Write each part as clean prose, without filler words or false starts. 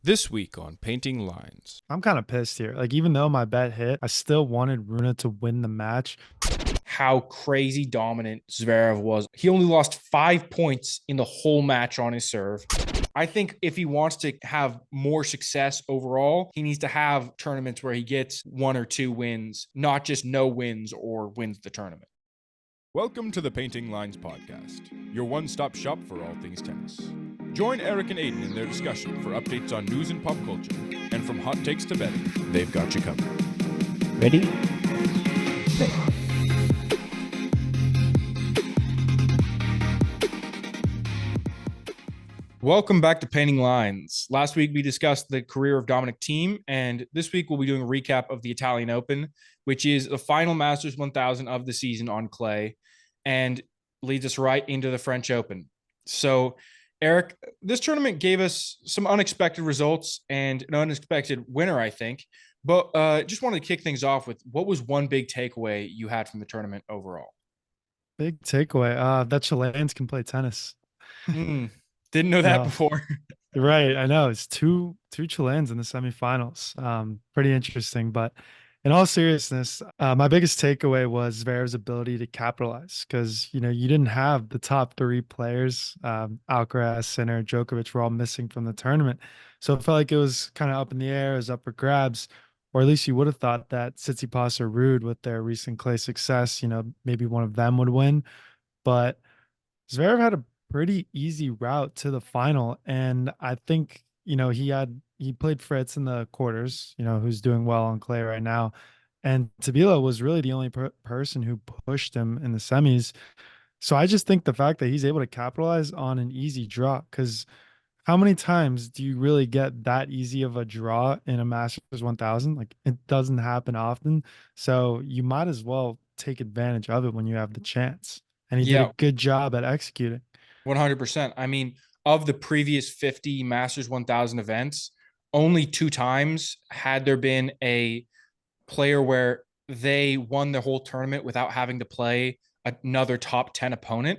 This week on Painting Lines. I'm kind of pissed here. Like, even though my bet hit, I still wanted Runa to win the match. How crazy dominant Zverev was. He only lost 5 points in the whole match on his serve. I think if he wants to have more success overall, he needs to have tournaments where he gets one or two wins, not just no wins or wins the tournament. Welcome to the Painting Lines podcast, your one-stop shop for all things tennis. Join Erik and Aidan in their discussion for updates on news and pop culture, and from hot takes to betting, they've got you covered. Ready? Welcome back to Painting Lines. Last week we discussed the career of Dominic Thiem, and this week we'll be doing a recap of the Italian Open, which is the final Masters 1000 of the season on clay, and leads us right into the French Open. So, Erik, this tournament gave us some unexpected results and an unexpected winner, I think. But just wanted to kick things off with what was one big takeaway you had from the tournament overall? Big takeaway. That Chileans can play tennis. Didn't know that No, before. right. I know it's two Chileans in the semifinals. Pretty interesting. But in all seriousness, my biggest takeaway was Zverev's ability to capitalize because you didn't have the top three players, Alcaraz, Sinner, Djokovic were all missing from the tournament, so it felt like it was kind of up in the air, it was up for grabs. Or at least you would have thought that Tsitsipas or Rude, with their recent clay success, maybe one of them would win. But Zverev had a pretty easy route to the final, and I think he played Fritz in the quarters, who's doing well on clay right now, and Tabila was really the only person who pushed him in the semis. So I just think the fact that he's able to capitalize on an easy draw, because how many times do you really get that easy of a draw in a Masters 1000? Like, it doesn't happen often. So you might as well take advantage of it when you have the chance. And he did a Yeah, good job at executing. 100%. I mean, of the previous 50 Masters 1000 events, only two times had there been a player where they won the whole tournament without having to play another top 10 opponent.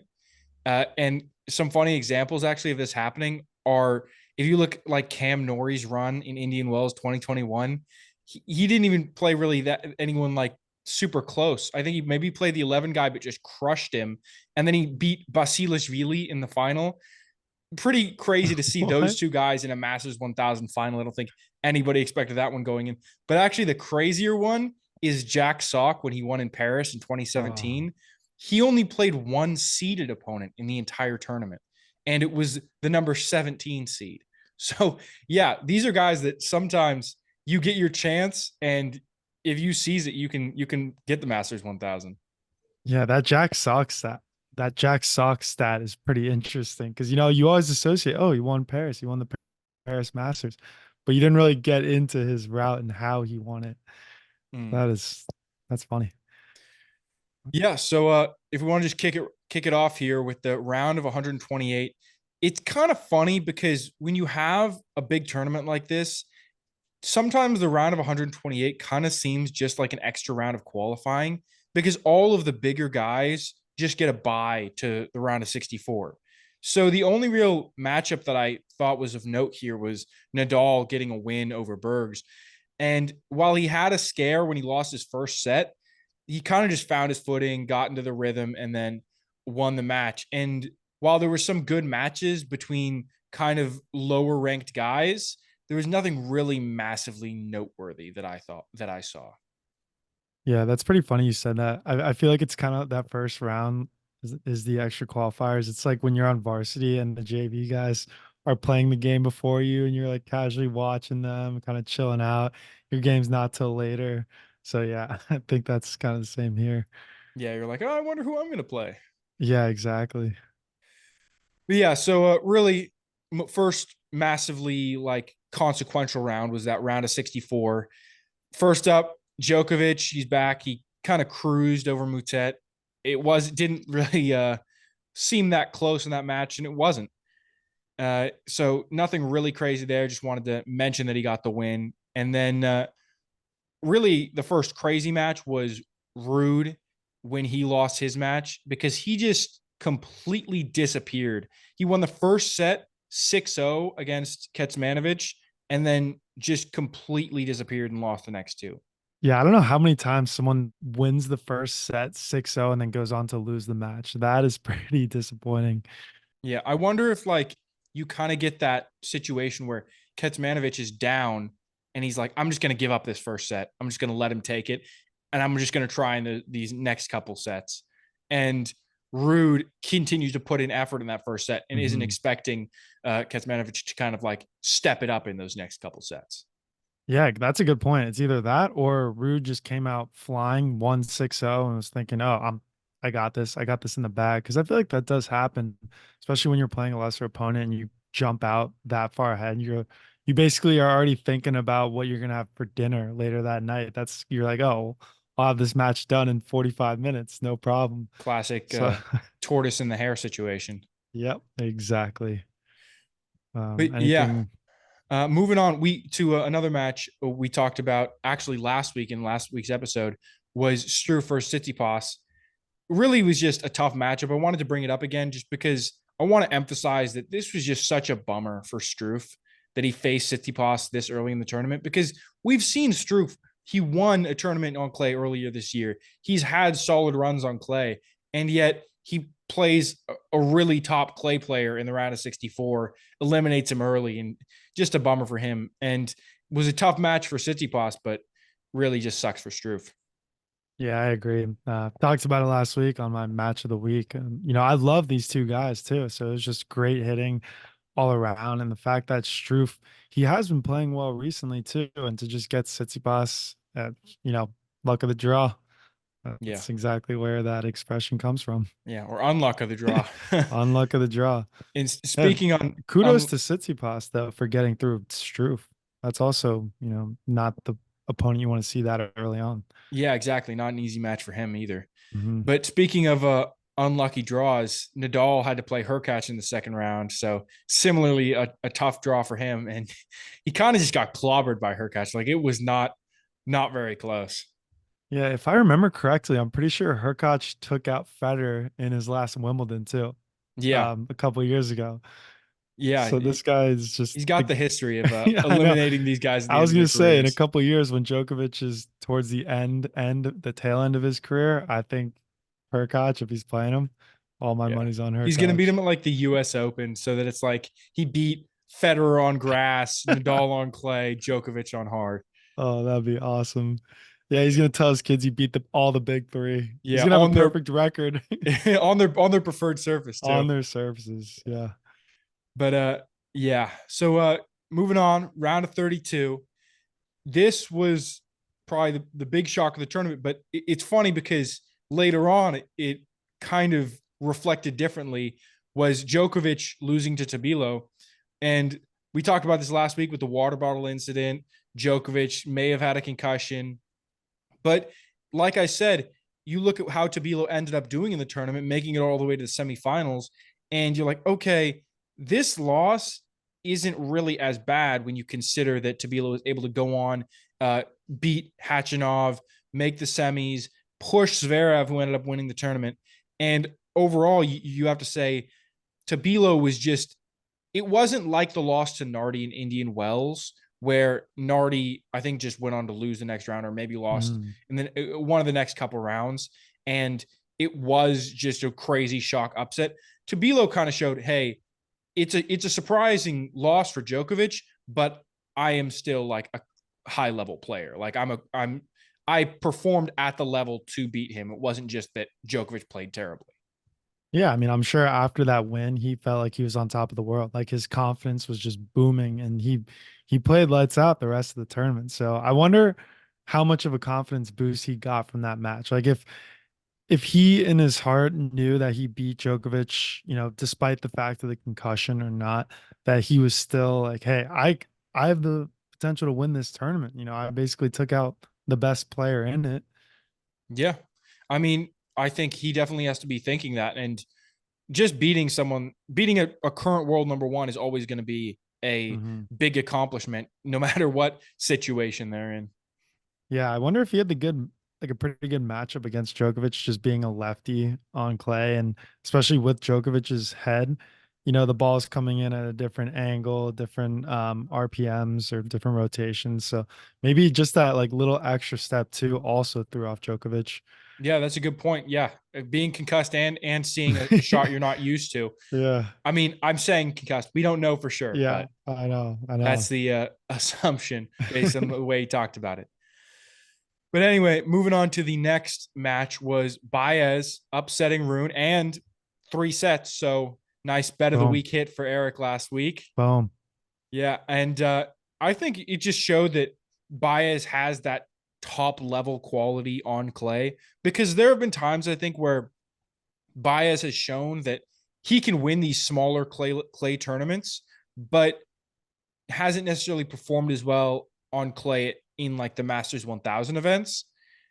And some funny examples actually of this happening are, if you look like Cam Norrie's run in Indian Wells 2021, he didn't even play really that anyone like super close. I think he maybe played the 11 guy, but just crushed him. And then he beat Basilashvili in the final. Pretty crazy to see those What? two guys in a Masters 1000 final. I don't think anybody expected that one going in. But actually, the crazier one is Jack Sock when he won in Paris in Oh, 2017. He only played one seeded opponent in the entire tournament, and it was the number 17 seed. So, yeah, these are guys that sometimes you get your chance, and if you seize it, you can get the Masters 1000. yeah, that Jack Sock stat is pretty interesting because you always associate, oh, he won Paris, he won the Paris Masters, but you didn't really get into his route and how he won it. Mm. That's funny. Yeah, so if we want to just kick it off here with the round of 128, it's kind of funny because when you have a big tournament like this, sometimes the round of 128 kind of seems just like an extra round of qualifying because all of the bigger guys just get a bye to the round of 64. So the only real matchup that I thought was of note here was Nadal getting a win over Bergs. And while he had a scare when he lost his first set, he kind of just found his footing, got into the rhythm, and then won the match. And while there were some good matches between kind of lower ranked guys, there was nothing really massively noteworthy that I thought that I saw. Yeah, that's pretty funny you said that. I feel like it's kind of that first round is the extra qualifiers. It's like when you're on varsity and the JV guys are playing the game before you and you're like casually watching them, kind of chilling out. Your game's not till later. So yeah, I think that's kind of the same here. Yeah, you're like, oh, I wonder who I'm going to play. Yeah, exactly. But yeah, so really, first massively like consequential round was that round of 64. First up, Djokovic, he's back. He kind of cruised over Mutet. Didn't really seem that close in that match, and it wasn't. So nothing really crazy there. Just wanted to mention that he got the win. And then really the first crazy match was Rude when he lost his match because he just completely disappeared. He won the first set 6-0 against Kecmanovic, and then just completely disappeared and lost the next two. Yeah, I don't know how many times someone wins the first set 6-0 and then goes on to lose the match. That is pretty disappointing. Yeah, I wonder if like you kind of get that situation where Kecmanovic is down and he's like, I'm just going to give up this first set. I'm just going to let him take it, and I'm just going to try in these next couple sets. And Ruud continues to put in effort in that first set and isn't Mhm. expecting Kecmanovic to kind of like step it up in those next couple sets. Yeah, that's a good point. It's either that or Rude just came out flying 1-6-0 and was thinking, "Oh, I got this. I got this in the bag." Because I feel like that does happen, especially when you're playing a lesser opponent and you jump out that far ahead. You basically are already thinking about what you're gonna have for dinner later that night. That's you're like, "Oh, I'll have this match done in 45 minutes, no problem." Classic So, tortoise in the hare situation. yep, exactly. But yeah, Anything? moving on, we to another match we talked about actually last week in last week's episode was Struff versus Tsitsipas. Really was just a tough matchup. I wanted to bring it up again just because I want to emphasize that this was just such a bummer for Struff that he faced Tsitsipas this early in the tournament, because we've seen Struff. He won a tournament on clay earlier this year. He's had solid runs on clay, and yet he plays a really top clay player in the round of 64, eliminates him early, and just a bummer for him. And was a tough match for Tsitsipas, but really just sucks for Struff. Yeah, I agree. Talked about it last week on my match of the week. I love these two guys too. So it was just great hitting all around. And the fact that Struff, he has been playing well recently too. And to just get Tsitsipas at, you know, luck of the draw. Yeah. That's exactly where that expression comes from. Yeah, or unluck of the draw. On luck of the draw. And Yeah, speaking kudos on to Tsitsipas though for getting through Struff. That's also, not the opponent you want to see that early on. yeah, exactly, not an easy match for him either. Mhm. But speaking of unlucky draws, Nadal had to play Hurkacz in the second round, so similarly a tough draw for him, and he kind of just got clobbered by Hurkacz. Like it was not very close. Yeah, if I remember correctly, I'm pretty sure Hurkacz took out Federer in his last Wimbledon too, Yeah, a couple of years ago. yeah, So this guy is just he's got the history of yeah, I know. eliminating these guys at I the end was of gonna their say in a careers. couple of years when Djokovic is towards the tail end of his career, I think Hurkacz, if he's playing him, all my Yeah. money's on He's going to beat Hurkacz. him at like the US Open, so that it's like he beat Federer on grass, Nadal on clay, Djokovic on hard. Oh, that'd be awesome. Yeah, he's gonna tell his kids he beat all the big three. He's Yeah, gonna have a perfect record on their preferred surface too. on their surfaces. Yeah. But yeah. So moving on, round of 32. This was probably the big shock of the tournament, but it's funny because later on it kind of reflected differently, was Djokovic losing to Tabilo. And we talked about this last week with the water bottle incident. Djokovic may have had a concussion. But like I said, you look at how Tabilo ended up doing in the tournament, making it all the way to the semifinals, and you're like, okay, this loss isn't really as bad when you consider that Tabilo was able to go on, beat Hachinov, make the semis, push Zverev, who ended up winning the tournament. And overall, you have to say Tabilo was just, it wasn't like the loss to Nardi in Indian Wells, where Nardi, I think, just went on to lose the next round or maybe lost Mhm. and then one of the next couple rounds. And it was just a crazy shock upset. Tabilo kind of showed, hey, it's a surprising loss for Djokovic, but I am still like a high level player. Like I performed at the level to beat him. It wasn't just that Djokovic played terribly. Yeah, I mean, I'm sure after that win, he felt like he was on top of the world. Like his confidence was just booming, and he played lights out the rest of the tournament. So I wonder how much of a confidence boost he got from that match. Like if he in his heart knew that he beat Djokovic, despite the fact of the concussion or not, that he was still like, hey, I have the potential to win this tournament. I basically took out the best player in it. Yeah. I mean, I think he definitely has to be thinking that. And just beating a current world number one is always going to be a Mhm. big accomplishment, no matter what situation they're in. Yeah, I wonder if he had like a pretty good matchup against Djokovic, just being a lefty on clay, and especially with Djokovic's head. the ball's coming in at a different angle, different RPMs or different rotations. So maybe just that like little extra step too also threw off Djokovic. Yeah, that's a good point. Yeah, being concussed and seeing a shot you're not used to. Yeah. I mean, I'm saying concussed. We don't know for sure, Yeah, but I know. I that's know. the assumption based on the way he talked about it. But anyway, moving on to the next match was Baez upsetting Rune and 3 sets. So nice bet of the Boom. week hit for Erik last week. Boom. Yeah, and I think it just showed that Baez has that top level quality on clay, because there have been times I think where Baez has shown that he can win these smaller clay tournaments, but hasn't necessarily performed as well on clay in like the Masters 1000 events.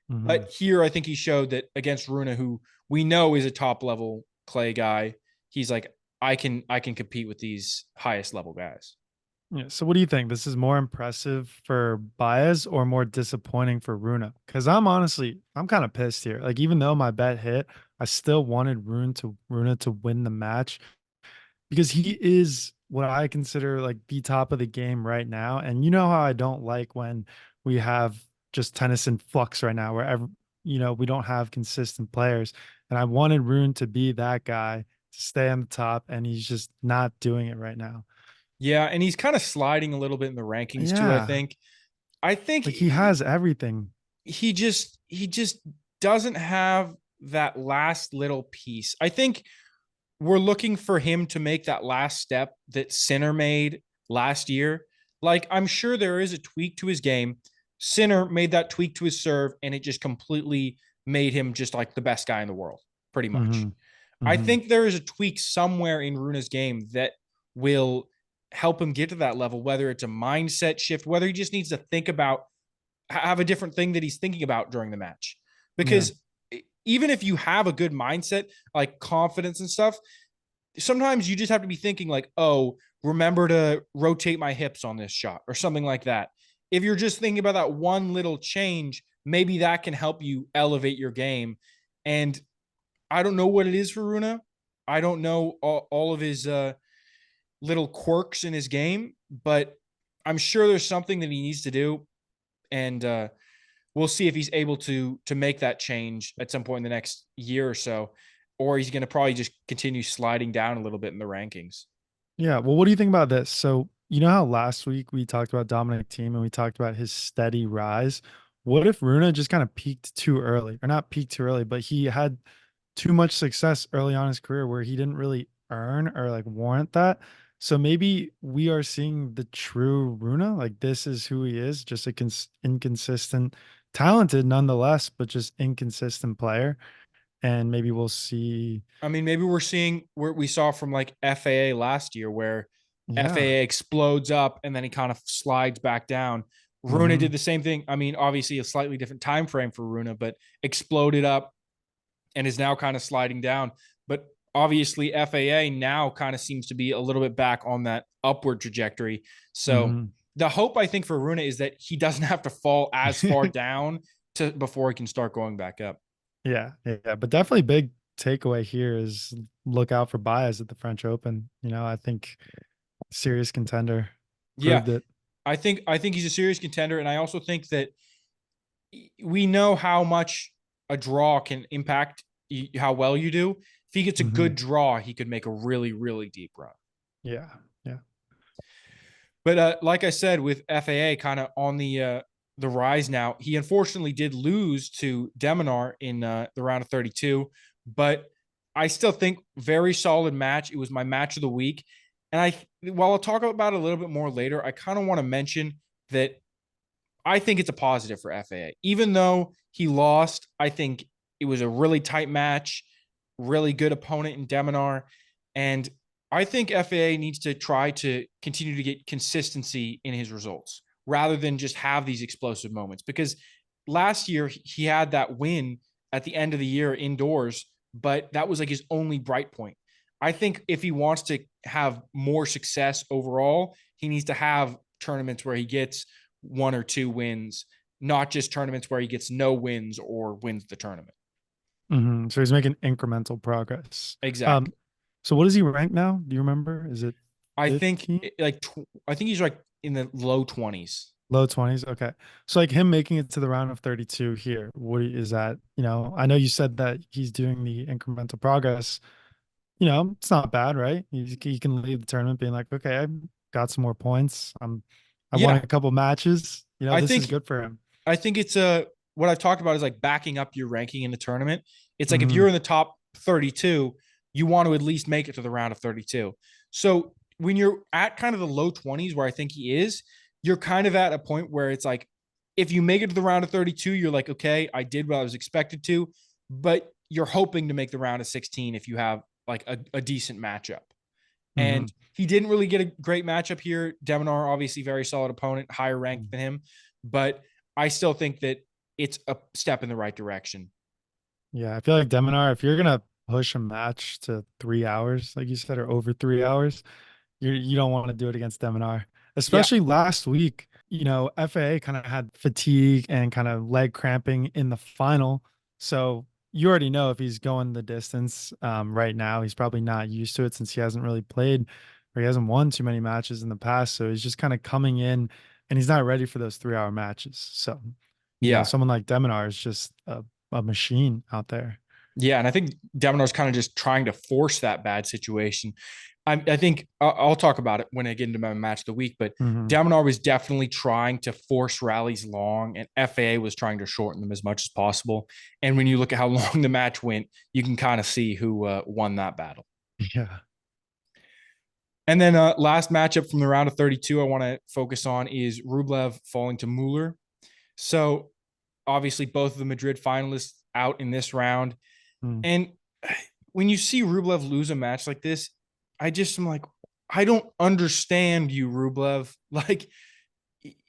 Hmm. But here, I think he showed that against Runa, who we know is a top level clay guy, he's like, I can compete with these highest level guys. Yeah. So what do you think? This is more impressive for Baez or more disappointing for Runa? Because I'm kind of pissed here. Like even though my bet hit, I still wanted Runa to win the match because he is what I consider like the top of the game right now. And you know how I don't like when we have just tennis in flux right now, where we don't have consistent players. And I wanted Rune to be that guy to stay on the top, and he's just not doing it right now. Yeah, and he's kind of sliding a little bit in the rankings too, I Yeah, think. I think like he has everything. he just doesn't have that last little piece. I think we're looking for him to make that last step that Sinner made last year. Like, I'm sure there is a tweak to his game. Sinner made that tweak to his serve, and it just completely made him just like the best guy in the world, pretty much. Hmm. I Hmm. think there is a tweak somewhere in Runa's game that will help him get to that level, whether it's a mindset shift, whether he just needs to think about, have a different thing that he's thinking about during the match. Yeah. Because even if you have a good mindset, like confidence and stuff, sometimes you just have to be thinking like, oh, remember to rotate my hips on this shot or something like that. If you're just thinking about that one little change, maybe that can help you elevate your game. And I don't know what it is for Runa. I don't know all of his little quirks in his game, but I'm sure there's something that he needs to do. And we'll see if he's able to make that change at some point in the next year or so, or he's going to probably just continue sliding down a little bit in the rankings. Yeah. Well, what do you think about this? So, you know how last week we talked about Dominic Thiem and we talked about his steady rise? What if Runa just kind of peaked too early, or not peaked too early, but he had too much success early on in his career where he didn't really earn or like warrant that? So maybe we are seeing the true Runa. Like this is who he is, just a inconsistent, talented nonetheless, but just inconsistent player. And maybe we'll see. I mean, maybe we're seeing where we saw from like FAA last year, where Yeah. FAA explodes up and then he kind of slides back down. Runa Hmm. did the same thing. I mean, obviously a slightly different time frame for Runa, but exploded up and is now kind of sliding down. But obviously, FAA now kind of seems to be a little bit back on that upward trajectory. So Hmm. the hope I think for Runa is that he doesn't have to fall as far down to before he can start going back up. Yeah, yeah, but definitely big takeaway here is look out for Baez at the French Open. I think serious contender Yeah, proved it. I think he's a serious contender, and I also think that we know how much a draw can impact how well you do. If he gets a Hmm. good draw, he could make a really, really deep run. Yeah, yeah. But like I said, with FAA kind of on the rise now, he unfortunately did lose to Deminar in the round of 32. But I still think very solid match. It was my match of the week, and while I'll talk about it a little bit more later, I kind of want to mention that I think it's a positive for FAA. Even though he lost, I think it was a really tight match, really good opponent in Deminar. And I think FAA needs to try to continue to get consistency in his results rather than just have these explosive moments. Because last year he had that win at the end of the year indoors, but that was like his only bright point. I think if he wants to have more success overall, he needs to have tournaments where he gets 1 or 2 wins, not just tournaments where he gets no wins or wins the tournament. So he's making incremental progress. Exactly. So what is he ranked now? Do you remember? Is it I think 15? I think he's like in the low 20s. Low 20s? Okay. So like him making it to the round of 32 here, is that, I know you said that he's doing the incremental progress. It's not bad, right? He can leave the tournament being like, okay, I got some more points. I won Yeah, a couple matches. I This is think good for him. I think it's a what I've talked about is like backing up your ranking in the tournament. It's like if Hmm. you're in the top 32, you want to at least make it to the round of 32. So when you're at kind of the low 20s where I think he is, you're kind of at a point where it's like if you make it to the round of 32, you're like, okay, I did what I was expected to, but you're hoping to make the round of 16 if you have like a decent matchup. Hmm. And he didn't really get a great matchup here. Deminar, obviously, very solid opponent, higher ranked than him. But I still think that it's a step in the right direction. Yeah, I feel like Deminar, if you're gonna push a match to 3 hours, like you said, or over 3 hours, you don't want to do it against Deminar. Yeah. Especially last week, FAA kind of had fatigue and kind of leg cramping in the final. So you already know if he's going the distance right now, he's probably not used to it since he hasn't really played or he hasn't won too many matches in the past. So he's just kind of coming in and he's not ready for those 3 hour matches. So, Yeah. someone like Deminar is just a machine out there. Yeah. And I think Deminar's kind of just trying to force that bad situation. I think I'll talk about it when I get into my match of the week, but Hmm. Deminar was definitely trying to force rallies long, and FAA was trying to shorten them as much as possible. And when you look at how long the match went, you can kind of see who won that battle. Yeah. And then last matchup from the round of 32 I want to focus on is Rublev falling to Mueller. So obviously both of the Madrid finalists out in this round. Mm. And when you see Rublev lose a match like this, I just am like, I don't understand you, Rublev. Like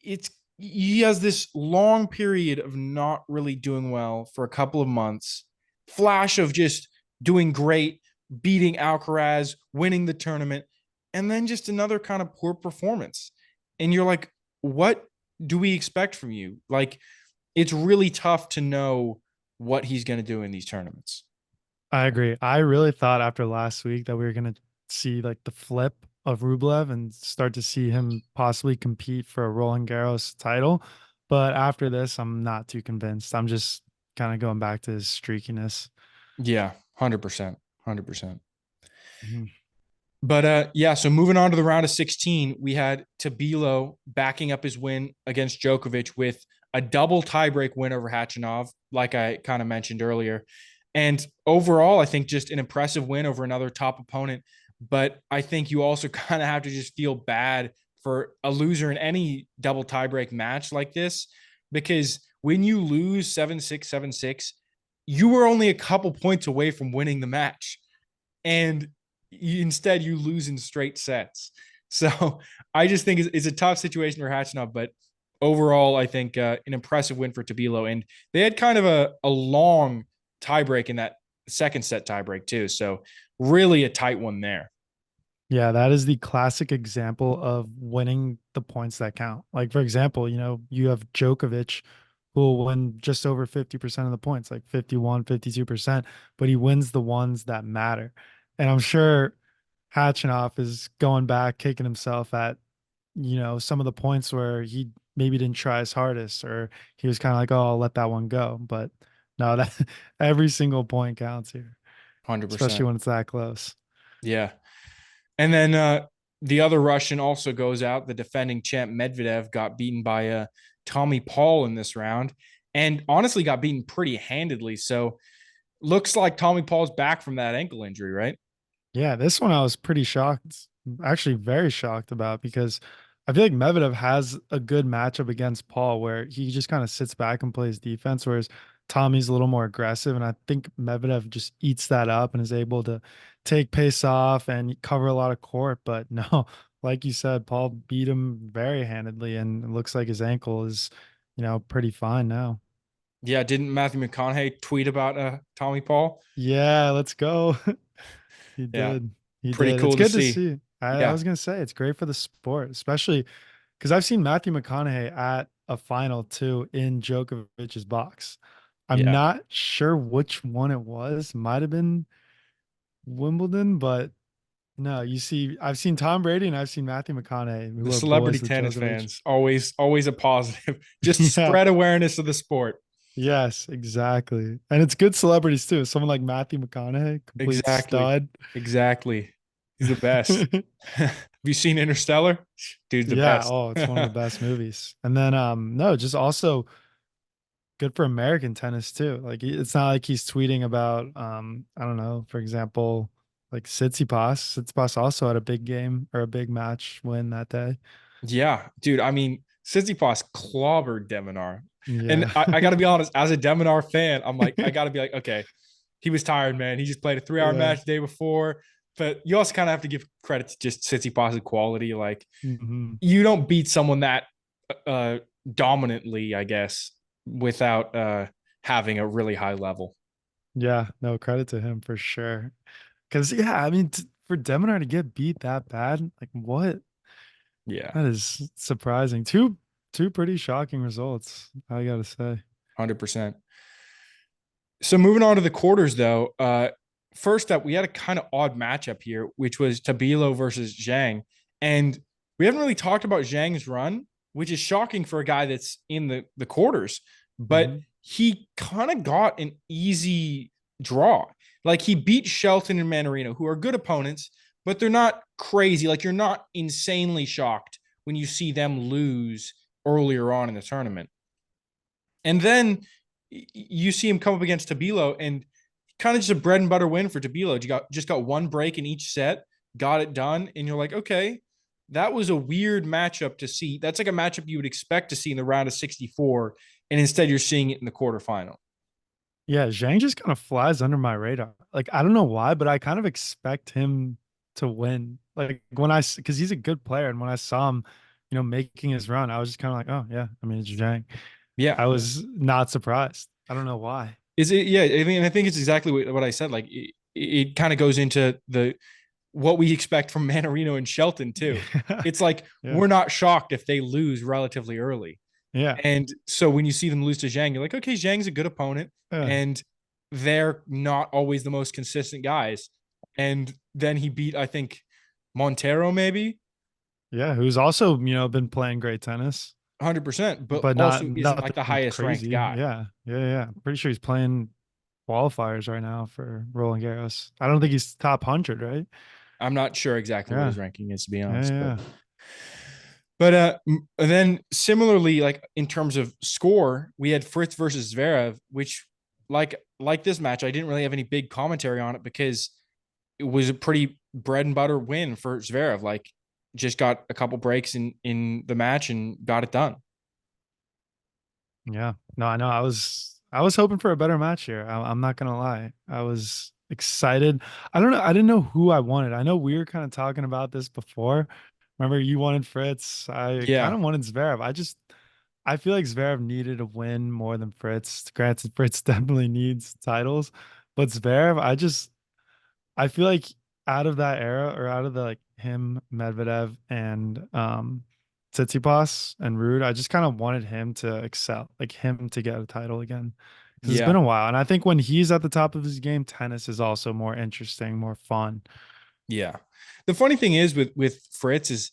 it's he has this long period of not really doing well for a couple of months, flash of just doing great, beating Alcaraz, winning the tournament, and then just another kind of poor performance. And you're like, what do we expect from you? Like, it's really tough to know what he's going to do in these tournaments. I agree. I really thought after last week that we were going to see like the flip of Rublev and start to see him possibly compete for a Roland Garros title. But after this, I'm not too convinced. I'm just kind of going back to his streakiness. Yeah, 100%. 100%. Mhm. But yeah, so moving on to the round of 16, we had Tabilo backing up his win against Djokovic with a double tiebreak win over Hachinov, like I kind of mentioned earlier. And overall, I think just an impressive win over another top opponent. But I think you also kind of have to just feel bad for a loser in any double tiebreak match like this, because when you lose 7-6, 7-6, you were only a couple points away from winning the match. And instead you lose in straight sets. So I just think it's a tough situation for Hachinov, but overall, I think an impressive win for Tabilo. And they had kind of a long tiebreak in that second set tiebreak too. So really a tight one there. Yeah, that is the classic example of winning the points that count. Like, for example, you have Djokovic who will win just over 50% of the points, like 51, 52%, but he wins the ones that matter. And I'm sure Hatchinoff is going back, kicking himself at, some of the points where he maybe didn't try his hardest or he was kind of like, oh, I'll let that one go. But no, that every single point counts here, especially 100%. when it's that close. Yeah. And then the other Russian also goes out. The defending champ Medvedev got beaten by Tommy Paul in this round and honestly got beaten pretty handedly. So looks like Tommy Paul's back from that ankle injury, right? Yeah, this one I was pretty shocked, actually very shocked about because I feel like Medvedev has a good matchup against Paul where he just kind of sits back and plays defense, whereas Tommy's a little more aggressive. And I think Medvedev just eats that up and is able to take pace off and cover a lot of court. But no, like you said, Paul beat him very handedly, and it looks like his ankle is, pretty fine now. Yeah, didn't Matthew McConaughey tweet about Tommy Paul? Yeah, let's go. He Yeah, did. He pretty did. It's cool to good to see. see. I Yeah, was gonna say it's great for the sport, especially because I've seen Matthew McConaughey at a final too in Djokovic's box. I'm yeah, not sure which one it was. Might have been Wimbledon, but No, I've seen Tom Brady and I've seen Matthew McConaughey, The who are celebrity boys with tennis Djokovic. fans, always a positive. Just Yeah. spread awareness of the sport. Yes, exactly. And it's good celebrities too. Someone like Matthew McConaughey, complete Exactly. stud. Exactly. He's the best. Have you seen Interstellar? Dude's the Yeah, best. oh, it's one of the best movies. And then no, just also good for American tennis too. Like it's not like he's tweeting about I don't know, for example, like Tsitsipas. Tsitsipas also had a big game or a big match win that day. Yeah, dude. I mean, Tsitsipas clobbered Deminar. And Yeah. I got to be honest, as a Deminar fan, I'm like, I got to be like, okay, he was tired, man. He just played a 3 hour Yeah. match the day before. But you also kind of have to give credit to just Tsitsipas' quality. Like, Hmm. you don't beat someone that uh, dominantly, I guess, without having a really high level. Yeah, no credit to him for sure. Cause yeah, I mean for Deminar to get beat that bad, like what? Yeah, That is surprising. Two pretty shocking results, I gotta say. 100%. So moving on to the quarters, though. First up, we had a kind of odd matchup here, which was Tabilo versus Zhang, and we haven't really talked about Zhang's run, which is shocking for a guy that's in the quarters. But Hmm. he kind of got an easy draw. Like he beat Shelton and Manarino, who are good opponents, but they're not crazy. Like you're not insanely shocked when you see them lose earlier on in the tournament. And then you see him come up against Tabilo and kind of just a bread and butter win for Tabilo. You just got one break in each set, got it done, and you're like, okay, that was a weird matchup to see. That's like a matchup you would expect to see in the round of 64, and instead you're seeing it in the quarterfinal. Yeah, Zhang just kind of flies under my radar. Like I don't know why, but I kind of expect him to win. Like because he's a good player, and when I saw him, making his run, I was just kind of like, oh yeah, I mean it's Zhang. Yeah. I was not surprised. I don't know why. Is it? Yeah. I think it's exactly what I said. Like it kind of goes into the what we expect from Manarino and Shelton too. It's like Yeah. we're not shocked if they lose relatively early. Yeah. And so when you see them lose to Zhang, you're like, okay, Zhang's a good opponent, Yeah. and they're not always the most consistent guys. And then he beat, I think, Montero maybe Yeah. Who's also, been playing great tennis, 100%, but but not also isn't like the nothing highest ranked crazy. guy. Yeah. Yeah. Yeah. I'm pretty sure he's playing qualifiers right now for Roland Garros. I don't think he's top 100, right? I'm not sure exactly what Yeah. his ranking is, to be Yeah. honest, but Yeah. and then similarly, like in terms of score, we had Fritz versus Zverev, which like this match, I didn't really have any big commentary on it because it was a pretty bread and butter win for Zverev. Like just got a couple breaks in the match and got it done. Yeah. No, I know. I was hoping for a better match here. I'm not gonna lie. I was excited. I don't know. I didn't know who I wanted. I know we were kind of talking about this before. Remember, you wanted Fritz. I kind Yeah, of wanted Zverev. I feel like Zverev needed a win more than Fritz. Granted, Fritz definitely needs titles, but Zverev, I feel like out of that era or out of the like him, Medvedev, and Tsitsipas and Rude, I just kind of wanted him to excel, like him to get a title again. Because it's been yeah, a while. And I think when he's at the top of his game, tennis is also more interesting, more fun. yeah. The funny thing is with Fritz is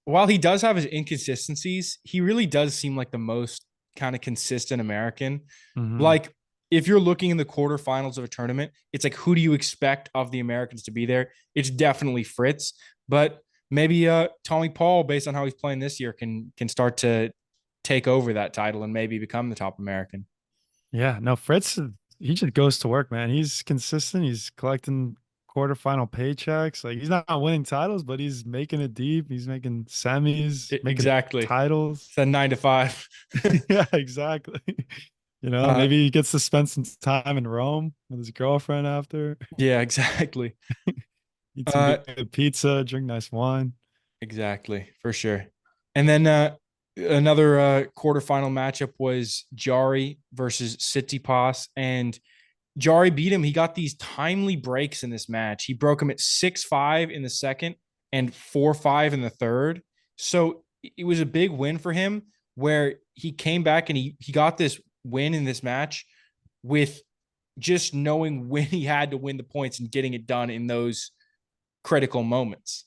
while he does have his inconsistencies, he really does seem like the most kind of consistent American. Hmm. Like if you're looking in the quarterfinals of a tournament, it's like who do you expect of the Americans to be there? It's definitely Fritz, but maybe Tommy Paul, based on how he's playing this year, can start to take over that title and maybe become the top American. Yeah, no, Fritz, he just goes to work, man. He's consistent. He's collecting quarterfinal paychecks. Like he's not winning titles, but he's making it deep. He's making semis, making Exactly. titles. It's a 9 to 5. Yeah, exactly. uh, Maybe he gets to spend some time in Rome with his girlfriend after, yeah, exactly. eat some Uh, good pizza, drink nice wine. Exactly, for sure. And then another quarterfinal matchup was Jari versus Tsitsipas, and Jari beat him. He got these timely breaks in this match. He broke him at 6-5 in the second and 4-5 in the third. So it was a big win for him where he came back and he got this win in this match with just knowing when he had to win the points and getting it done in those critical moments.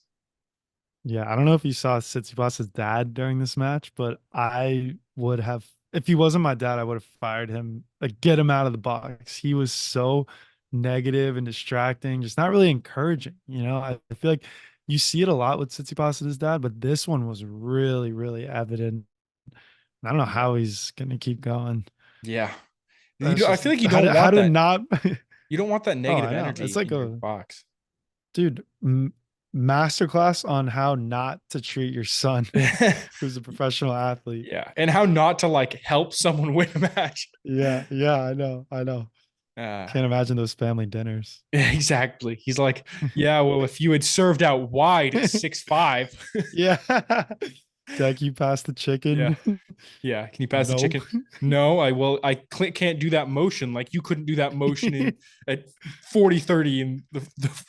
Yeah, I don't know if you saw Tsitsipas's dad during this match, but I would have, if he wasn't my dad, I would have fired him. Like, get him out of the box. He was so negative and distracting, just not really encouraging. I feel like you see it a lot with Tsitsipas and his dad, but this one was really, really evident. I don't know how he's gonna keep going. Yeah. That's I just feel like you how don't to, how want to that. not. You don't want that Oh, negative I know. energy It's like in your a box. dude. Masterclass on how not to treat your son, who's a professional athlete. Yeah. And how not to like help someone win a match. Yeah, yeah, I know. Uh, Can't imagine those family dinners. exactly. He's like, yeah, well, if you had served out wide at 6'5". Yeah. Dad, you pass the Yeah. chicken? Yeah. Can you pass the No. chicken? No, I will. Can't do that motion. Like you couldn't do that motion in at 40-30 in the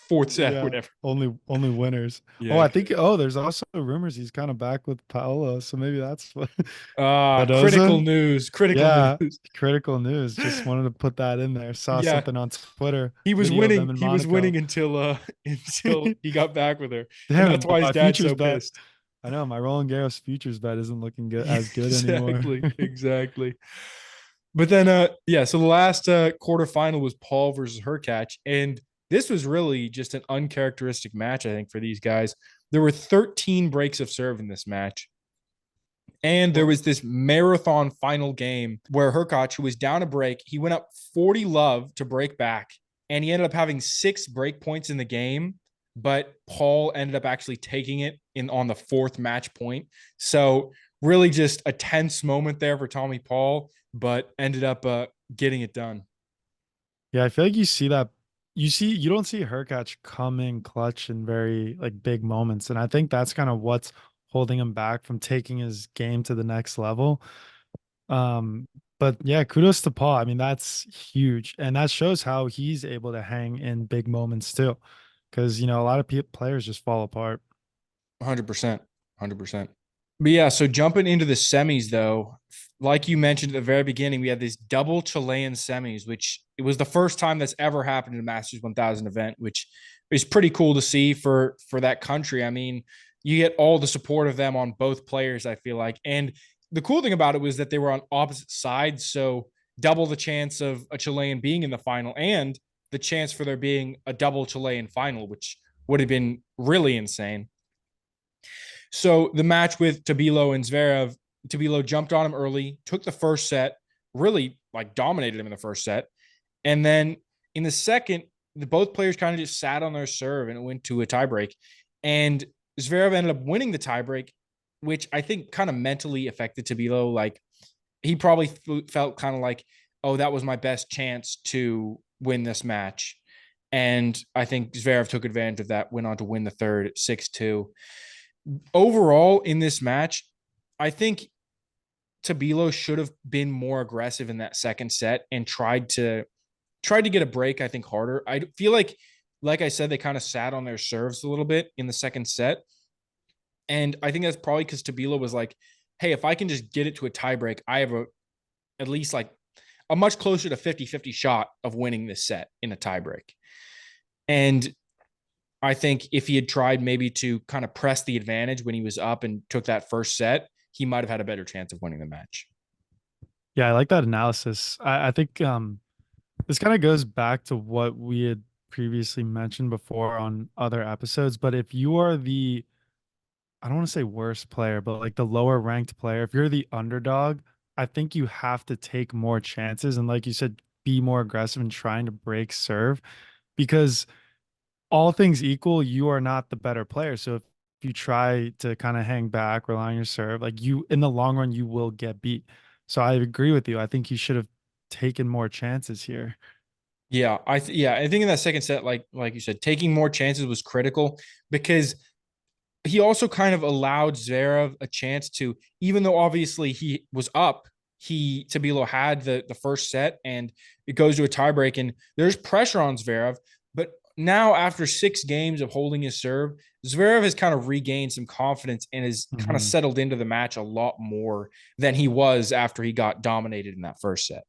fourth set, Yeah. whatever. Only winners. Oh, Yeah. I think there's also rumors he's kind of back with Paolo, so maybe that's what Critical Badoza. news. Critical Yeah, news. critical news. Just wanted to put that in there. Saw Yeah. something on Twitter, He was video of them winning. in He was Monaco. winning until until he got back with her. And Damn that's it, why his my dad's futures so bet. pissed. I know my Roland Garros futures bet isn't looking good Yeah, as good anymore. exactly. Exactly. But then yeah, so the last quarterfinal was Paul versus Hurkacz. And this was really just an uncharacteristic match, I think, for these guys. There were 13 breaks of serve in this match. And there was this marathon final game where Hurkacz, who was down a break, he went up 40 love to break back, and he ended up having 6 break points in the game. But Paul ended up actually taking it in on the 4th match point. So really just a tense moment there for Tommy Paul, but ended up getting it done. Yeah, I feel like you see that. You don't see Hurkacz come in clutch in very like big moments, and I think that's kind of what's holding him back from taking his game to the next level. Um, but yeah, kudos to Paul. I mean, that's huge, and that shows how he's able to hang in big moments too, because a lot of players just fall apart. 100%. 100%. But yeah, so jumping into the semis, though, like you mentioned at the very beginning, we had these double Chilean semis, which it was the first time that's ever happened in a Masters 1000 event, which is pretty cool to see for that country. I mean, you get all the support of them on both players, I feel like. And the cool thing about it was that they were on opposite sides, so double the chance of a Chilean being in the final and the chance for there being a double Chilean final, which would have been really insane. So the match with Tabilo and Zverev, Tabilo jumped on him early, took the first set, really like dominated him in the first set. And then in the second, both players kind of just sat on their serve and it went to a tiebreak. And Zverev ended up winning the tiebreak, which I think kind of mentally affected Tabilo. Like he probably felt kind of like, oh, that was my best chance to win this match. And I think Zverev took advantage of that, went on to win the third at 6-2. Overall, in this match, I think Tabilo should have been more aggressive in that second set and tried to get a break, I think, harder. I feel like I said, they kind of sat on their serves a little bit in the second set. And I think that's probably because Tabilo was like, hey, if I can just get it to a tiebreak, I have at least like a much closer to 50-50 shot of winning this set in a tiebreak. And I think if he had tried maybe to kind of press the advantage when he was up and took that first set, he might have had a better chance of winning the match. Yeah, I like that analysis. I think this kind of goes back to what we had previously mentioned before on other episodes. But if you are I don't want to say worst player, but like the lower ranked player, if you're the underdog, I think you have to take more chances. And like you said, be more aggressive in trying to break serve because all things equal, you are not the better player. So if you try to kind of hang back, rely on your serve, like you in the long run, you will get beat. So I agree with you. I think you should have taken more chances here. Yeah, I think in that second set, like you said, taking more chances was critical because he also kind of allowed Zverev a chance to, even though obviously he was up, Tabilo had the first set and it goes to a tiebreak and there's pressure on Zverev. But now after 6 games of holding his serve, Zverev has kind of regained some confidence and has kind of settled into the match a lot more than he was after he got dominated in that first set.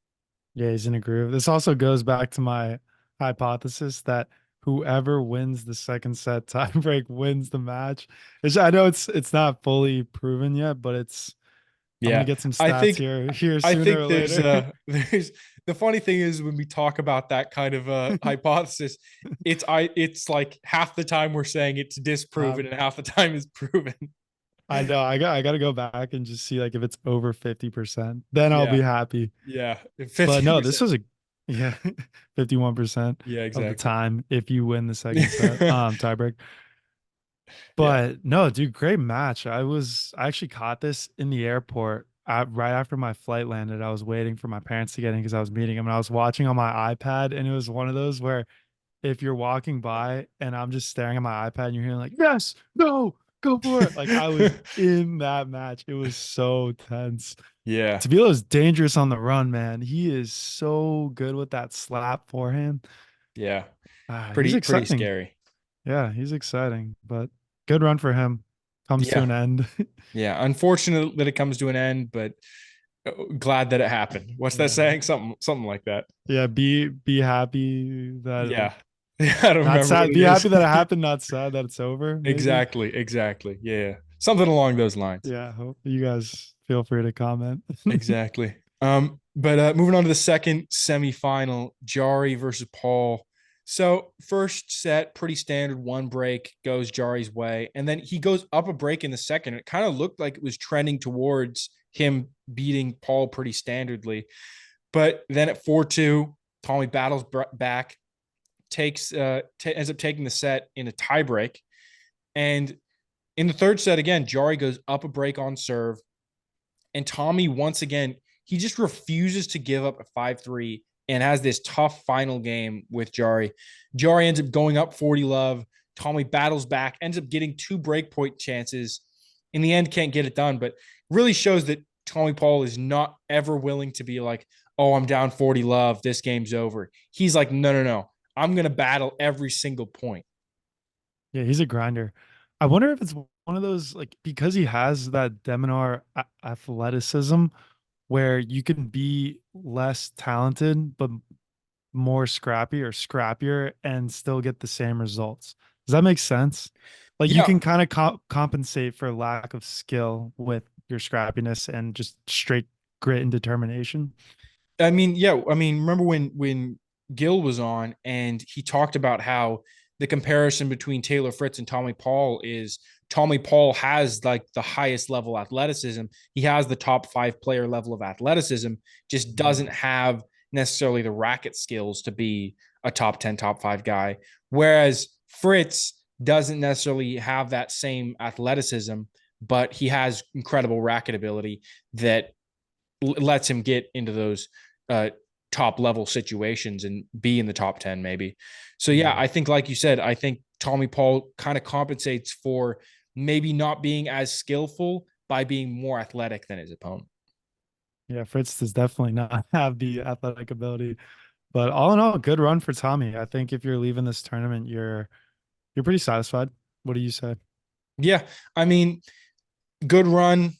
Yeah, he's in a groove. This also goes back to my hypothesis that whoever wins the second set tiebreak wins the match. I know it's not fully proven yet, but I'm gonna Yeah. get some I stats think here I sooner think or later. there's the funny thing is when we talk about that kind of hypothesis, it's like half the time we're saying it's disproven and half the time it's proven. I know I got to go back and just see like if it's over 50%, then I'll Yeah. be happy. Yeah. But no, 50%. this was a yeah, 51% Yeah, of the exactly. time if you win the second set tiebreak. Yeah. But no, dude, great match. I actually caught this in the airport right after my flight landed. I was waiting for my parents to get in because I was meeting them, and I was watching on my iPad, and it was one of those where if you're walking by and I'm just staring at my iPad and you're hearing like, yes, no, go for it. Like I was in that match. It was so tense. Yeah. Tavilo's dangerous on the run, man. He is so good with that slap forehand. Yeah. He's Pretty exciting. scary. Yeah, he's exciting, but good run for him. Comes to Yeah. an end. Yeah. Unfortunate that it comes to an end, but glad that it happened. What's that Yeah. saying? Something like that. Yeah, be happy that Yeah. I don't not remember what sad. it Be is. happy that it happened, not sad that it's over, maybe. Exactly. Exactly. Yeah. Something along those lines. Yeah, hope you guys feel free to comment. Exactly. But moving on to the second semifinal, Jari versus Paul. So first set, pretty standard, one break goes Jari's way, and then he goes up a break in the second. It kind of looked like it was trending towards him beating Paul pretty standardly, but then at 4-2, Tommy battles back, ends up taking the set in a tiebreak, and in the third set again, Jari goes up a break on serve, and Tommy, once again, he just refuses to give up a 5-3 and has this tough final game with Jari. Jari ends up going up 40 love. Tommy battles back, ends up getting two breakpoint chances. In the end, can't get it done, but really shows that Tommy Paul is not ever willing to be like, oh, I'm down 40 love. This game's over. He's like, no, no, no. I'm going to battle every single point. Yeah, he's a grinder. I wonder if it's one of those like because he has that Deminar athleticism where you can be less talented but more scrappy or scrappier and still get the same results. Does that make sense? Like you Yeah, can kind of compensate for lack of skill with your scrappiness and just straight grit and determination. I mean, yeah. I mean, remember when Gil was on and he talked about how the comparison between Taylor Fritz and Tommy Paul is Tommy Paul has like the highest level athleticism. He has the top 5 player level of athleticism, just doesn't have necessarily the racket skills to be a top 10, top 5 guy. Whereas Fritz doesn't necessarily have that same athleticism, but he has incredible racket ability that lets him get into those uh, top level situations and be in the top 10 maybe. So yeah, Yeah. I think like you said, I think Tommy Paul kind of compensates for maybe not being as skillful by being more athletic than his opponent. Yeah, Fritz does definitely not have the athletic ability. But all in all, good run for Tommy. I think if you're leaving this tournament, you're pretty satisfied. What do you say? Yeah, I mean, good run.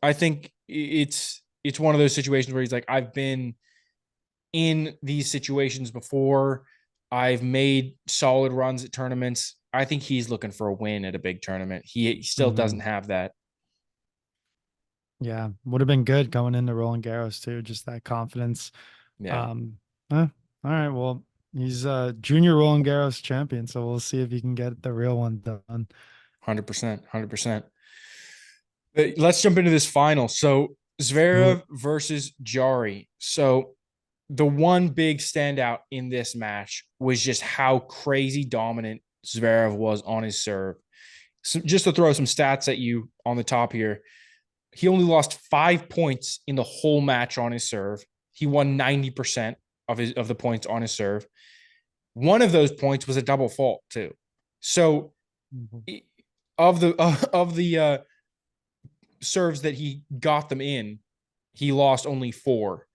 I think it's one of those situations where he's like, I've been in these situations before. I've made solid runs at tournaments. I think he's looking for a win at a big tournament. He still doesn't Mhm. have that. Yeah, would have been good going into Roland Garros too. Just that confidence. Yeah, Um, all right. Well, he's a junior Roland Garros champion, so we'll see if he can get the real one done. 100%, 100%. But let's jump into this final. So Do it. Zverev versus Jari. So the one big standout in this match was just how crazy dominant Zverev was on his serve. So just to throw some stats at you on the top here, he only lost 5 points in the whole match on his serve. He won 90% of the points on his serve. One of those points was a double fault too. So Mhm. of the serves that he got them in, he lost only 4.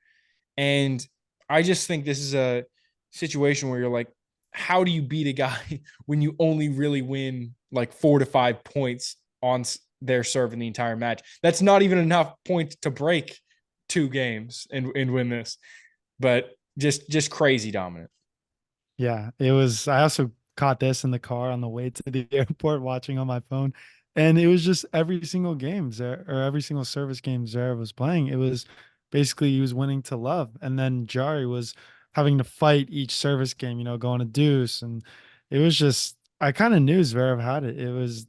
And I just think this is a situation where you're like, how do you beat a guy when you only really win like 4 to 5 points on their serve in the entire match? That's not even enough points to break 2 games and win this. But just crazy dominant. Yeah, it was. I also caught this in the car on the way to the airport, watching on my phone. And it was just every single game or every single service game Zverev was playing. It was basically he was winning to love. And then Jari was having to fight each service game, going to deuce. And it was just, I kind of knew Zverev had it. It was,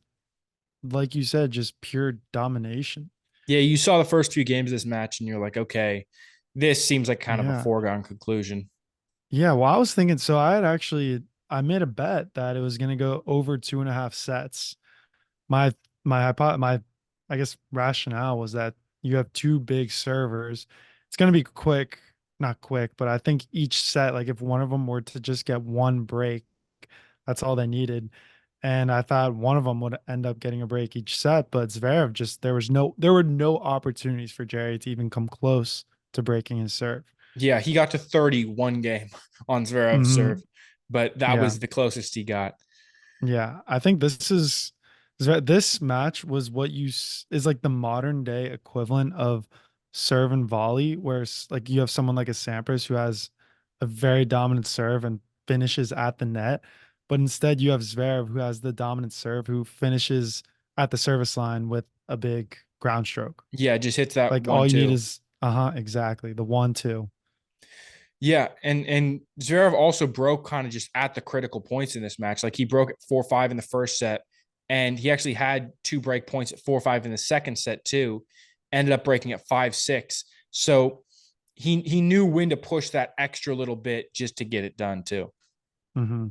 like you said, just pure domination. Yeah, you saw the first few games of this match and you're like, okay, this seems like kind of a Yeah. foregone conclusion. Yeah. Well, I was thinking, so I made a bet that it was going to go over 2.5 sets. My, my, I guess rationale was that you have two big servers. It's going to be quick, not quick, but I think each set, like if one of them were to just get one break, that's all they needed. And I thought one of them would end up getting a break each set, but Zverev just there were no opportunities for Jerry to even come close to breaking his serve. Yeah, he got to 30 game on Zverev's Hmm. serve, but that Yeah. was the closest he got. Yeah. I think this match was is like the modern day equivalent of serve and volley, where like you have someone like a Sampras who has a very dominant serve and finishes at the net. But instead, you have Zverev who has the dominant serve who finishes at the service line with a big ground stroke. Yeah, just hits that Like all one, you need two. is, exactly, the 1-2. Yeah, and Zverev also broke kind of just at the critical points in this match. Like he broke at 4-5 in the first set, and he actually had two break points at 4-5 in the second set too. Ended up breaking at 5-6. So he knew when to push that extra little bit just to get it done too. Hmm.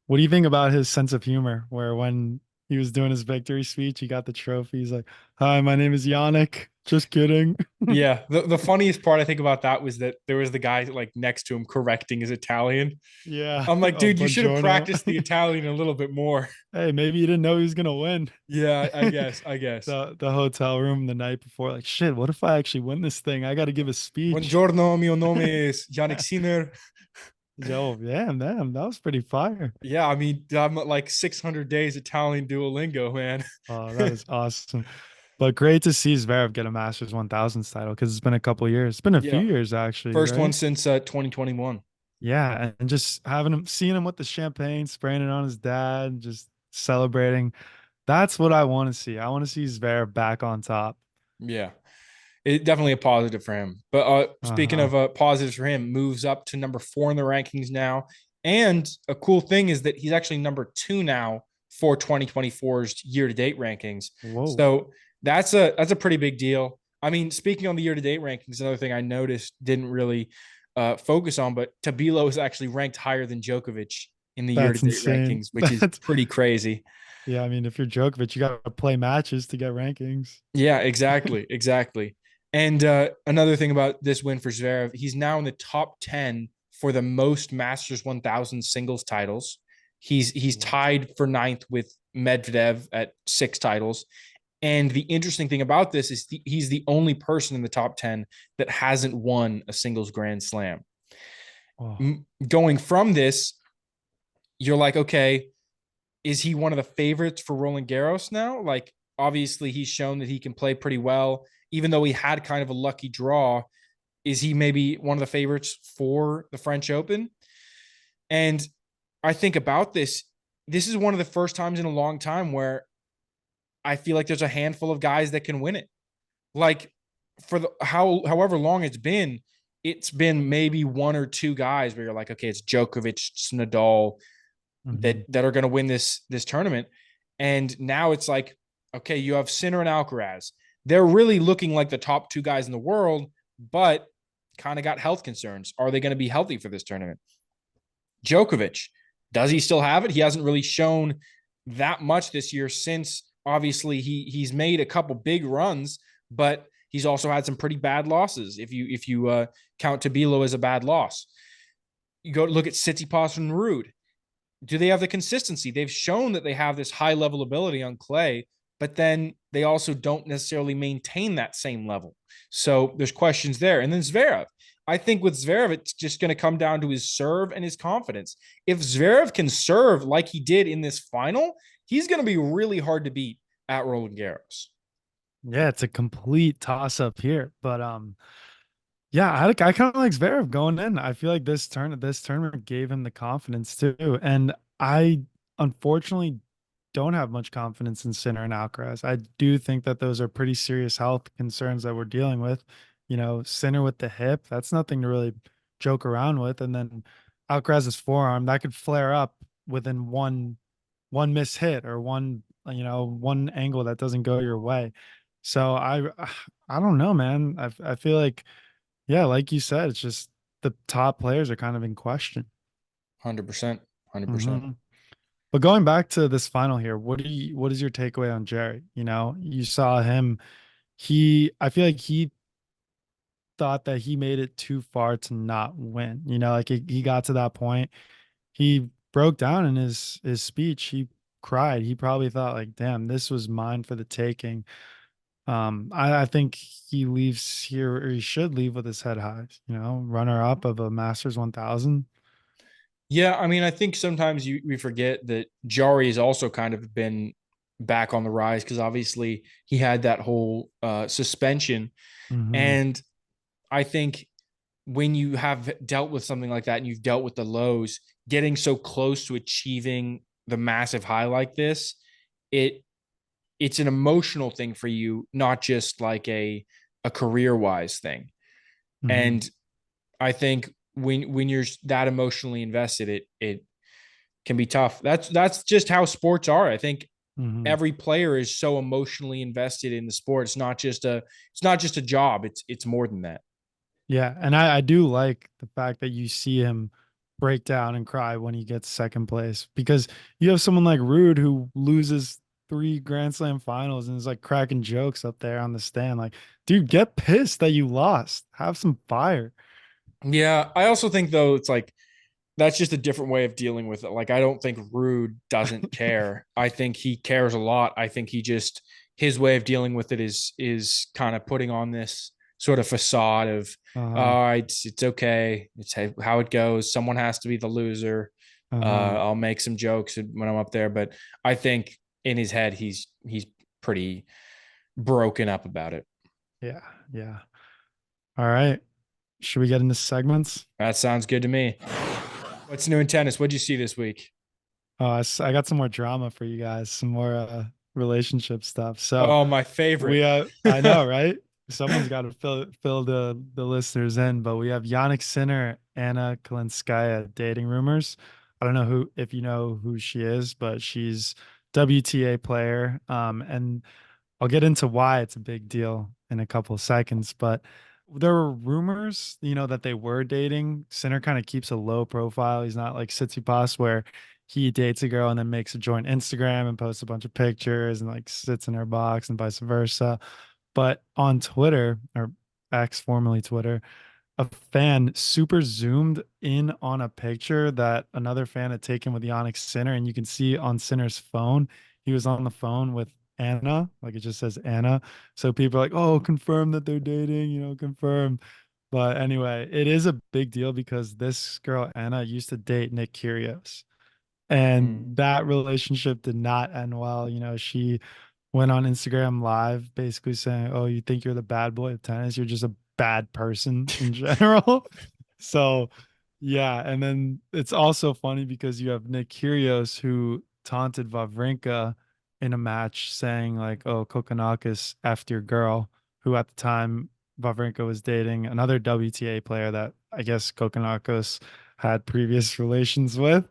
What do you think about his sense of humor? Where when he was doing his victory speech, he got the trophy. He's like, "Hi, my name is Yannick. Just kidding." Yeah, the funniest part I think about that was that there was the guy like next to him correcting his Italian. Yeah. I'm like, Oh, dude, you should have buongiorno. practiced the Italian a little bit more. Hey, maybe you didn't know he was gonna win. Yeah, I guess. I guess. The hotel room the night before, like, shit. What if I actually win this thing? I got to give a speech. Buongiorno, mio nome is Yannick Sinner. Yo, damn, that was pretty fire. Yeah, I mean, I'm at like 600 days Italian Duolingo, man. Oh, that is awesome. But great to see Zverev get a Masters 1000s title because it's been a couple years. It's been a few Yeah, years actually, first one right? since 2021. Yeah, and just seeing him with the champagne, spraying it on his dad, just celebrating. That's what I want to see. I want to see Zverev back on top. Yeah, it definitely a positive for him. But speaking Uh-huh. of positives for him, moves up to number 4 in the rankings now. And a cool thing is that he's actually number 2 now for 2024's year-to-date rankings. Whoa. So that's a pretty big deal. I mean, speaking on the year-to-date rankings, another thing I noticed didn't really focus on, but Tabilo is actually ranked higher than Djokovic in the That's year-to-date insane. rankings, which is pretty crazy. Yeah, I mean, if you're Djokovic, you got to play matches to get rankings. Yeah, exactly, exactly. And another thing about this win for Zverev, he's now in the top 10 for the most Masters 1000 singles titles. He's Wow. tied for ninth with Medvedev at 6 titles. And the interesting thing about this is he's the only person in the top 10 that hasn't won a singles Grand Slam. Oh. Going from this, you're like, okay, is he one of the favorites for Roland Garros now? Like, obviously, he's shown that he can play pretty well, even though he had kind of a lucky draw. Is he maybe one of the favorites for the French Open? And I think about this. This is one of the first times in a long time where I feel like there's a handful of guys that can win it. Like for however long it's been maybe one or two guys where you're like, okay, it's Djokovic, it's Nadal, Mhm. that are going to win this tournament. And now it's like, okay, you have Sinner and Alcaraz. They're really looking like the top two guys in the world, but kind of got health concerns. Are they going to be healthy for this tournament? Djokovic, does he still have it? He hasn't really shown that much this year since obviously he's made a couple big runs, but he's also had some pretty bad losses. If you count Tabilo as a bad loss, you go look at Tsitsipas and Rude. Do they have the consistency? They've shown that they have this high level ability on clay, but then they also don't necessarily maintain that same level. So there's questions there. And then Zverev. I think with Zverev, it's just going to come down to his serve and his confidence. If Zverev can serve like he did in this final, he's going to be really hard to beat at Roland Garros. Yeah, it's a complete toss up here, but yeah, I kind of like Zverev going in. I feel like this tournament gave him the confidence too, and I unfortunately don't have much confidence in Sinner and Alcaraz. I do think that those are pretty serious health concerns that we're dealing with. Sinner with the hip, that's nothing to really joke around with. And then Alcaraz's forearm, that could flare up within one miss hit or one angle that doesn't go your way. So I don't know, man. I feel like, yeah, like you said, it's just the top players are kind of in question. 100%. 100%. Mhm. But going back to this final here, what is your takeaway on Jerry? You saw him. I feel like he thought that he made it too far to not win. Like he got to that point. He broke down in his speech. He cried. He probably thought like, damn, this was mine for the taking. I think he leaves here, or he should leave with his head high, runner up of a Masters 1000. Yeah, I mean, I think sometimes we forget that Jari has also kind of been back on the rise because obviously he had that whole suspension. Hmm. And I think when you have dealt with something like that and you've dealt with the lows, getting so close to achieving the massive high like this, it it's an emotional thing for you, not just like a career wise thing. Hmm. And I think when you're that emotionally invested, it can be tough. That's just how sports are. I think Hmm. every player is so emotionally invested in the sport. It's not just a job. It's more than that. Yeah, and I do like the fact that you see him break down and cry when he gets second place, because you have someone like Rude who loses three Grand Slam finals and is like cracking jokes up there on the stand. Like, dude, get pissed that you lost. Have some fire. Yeah, I also think though it's like that's just a different way of dealing with it. Like I don't think Rude doesn't care. I think he cares a lot. I think he just his way of dealing with it is kind of putting on this sort of facade of Uh-huh. it's okay. It's how it goes. Someone has to be the loser. Uh-huh. I'll make some jokes when I'm up there, but I think in his head he's pretty broken up about it. Yeah, yeah. All right. Should we get into segments? That sounds good to me. What's new in tennis? What'd you see this week? I got some more drama for you guys, some more relationship stuff. So Oh, my favorite. I know, right? Someone's got to fill the listeners in, but we have Yannick Sinner, Anna Kalinskaya dating rumors. I don't know who if you know who she is, but she's WTA player. And I'll get into why it's a big deal in a couple of seconds, but there were rumors, that they were dating. Sinner kind of keeps a low profile. He's not like Tsitsipas where he dates a girl and then makes a joint Instagram and posts a bunch of pictures and like sits in her box and vice versa. But on Twitter, or X, formerly Twitter, a fan super zoomed in on a picture that another fan had taken with Yannick Sinner, and you can see on Sinner's phone, he was on the phone with Anna, like it just says Anna. So people are like, "Oh, confirm that they're dating," confirm. But anyway, it is a big deal because this girl Anna used to date Nick Kyrgios, and Mm. that relationship did not end well. She went on Instagram live basically saying, "Oh, you think you're the bad boy of tennis? You're just a bad person in general." So, yeah, and then it's also funny because you have Nick Kyrgios who taunted Wawrinka in a match saying like, "Oh, Kokonakis effed your girl," who at the time Wawrinka was dating another WTA player that I guess Kokonakis had previous relations with.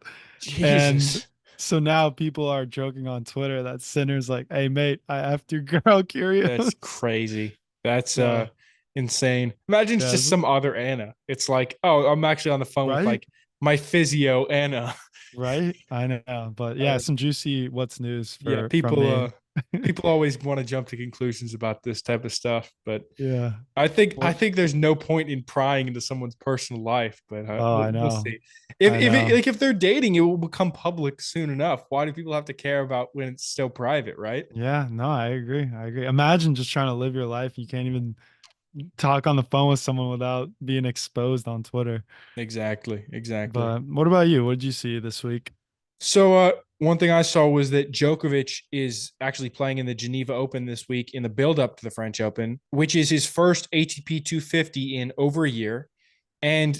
And Jesus. so now people are joking on Twitter that Sinner's like, "Hey mate, I effed your girl That's Curios." crazy. That's So insane. Imagine it's just yes, some other Anna. It's like, oh, I'm actually on the phone with right, like my physio Anna. right. I know, but yeah, Uh, some juicy what's news yeah, for from people me. people always want to jump to conclusions about this type of stuff, but Yeah. I What? think there's no point in prying into someone's personal life, but Oh, I we'll know. see. If I it, know. like if they're dating, it will become public soon enough. Why do people have to care about when it's still private, right? Yeah, no, I agree. I agree. Imagine just trying to live your life. You can't even talk on the phone with someone without being exposed on Twitter. Exactly, exactly. But what about you? What did you see this week? So one thing I saw was that Djokovic is actually playing in the Geneva Open this week in the build up to the French Open, which is his first ATP 250 in over a year. And